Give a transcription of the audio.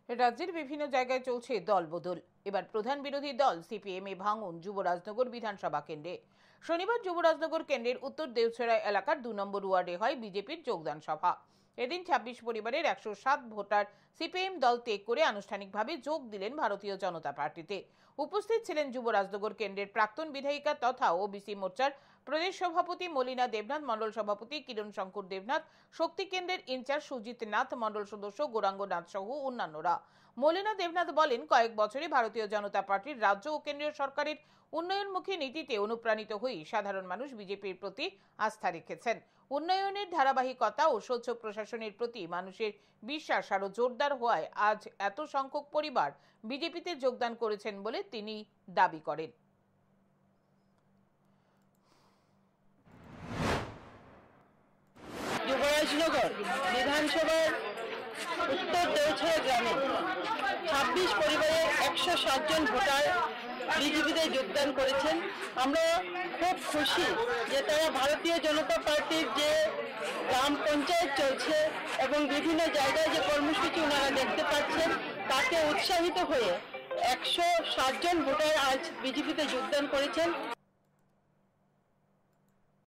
রাজ্যের বিভিন্ন জায়গায় চলছে দলবদল। এবার প্রধান বিরোধী দল সিপিএম এ ভাঙন যুবরাজনগর বিধানসভা কেন্দ্রে। শনিবার যুবরাজনগর কেন্দ্রের উত্তর দেওছড়া এলাকার ২ নম্বর ওয়ার্ডে হয় বিজেপির যোগদান সভা। এদিন ২৬ পরিবারের ১০৭ ভোটার সিপিএম দল ত্যাগ করে আনুষ্ঠানিকভাবে যোগ দিলেন ভারতীয় জনতা পার্টিতে। উপস্থিত ছিলেন যুবরাজনগর কেন্দ্রের প্রাক্তন বিধায়িকা তথা ওবিসি মোর্চার প্রদেশ সভাপতি মলিনা দেবনাথ, মণ্ডল সভাপতি কিরণ শঙ্কর দেবনাথ, শক্তি কেন্দ্রের ইনচার্জ সুজিত নাথ, মণ্ডল সদস্য গৌরাঙ্গ নাথ সহ অন্যান্যরা। মলিনা দেবনাথ বলেন, কয়েক বছরে ভারতীয় জনতা পার্টির রাজ্য ও কেন্দ্রীয় সরকারের উন্নয়নমুখী নীতিতে অনুপ্রাণিত হয়ে সাধারণ মানুষ বিজেপির প্রতি আস্থা রেখেছেন। উন্নয়নের ধারাবাহিকতা ও স্বচ্ছ প্রশাসনের প্রতি মানুষের বিশ্বাস আরও জোরদার হওয়ায় আজ এত সংখ্যক পরিবার বিজেপিতে যোগদান করেছেন বলে তিনি দাবি করেন। যুবরাজনগর বিধানসভার উত্তর দেওছড়া গ্রামে ২৬ পরিবারের ১০৭ জন ভোটার বিজেপিতে যোগদান করেছেন। আমরা খুব খুশি যে তারা ভারতীয় জনতা পার্টির যে গ্রাম পঞ্চায়েত চলছে এবং বিভিন্ন জায়গায় যে কর্মসূচি ওনারা দেখতে পাচ্ছেন তাতে উৎসাহিত হয়ে ১০৭ জন ভোটার আজ বিজেপিতে যোগদান করেছেন।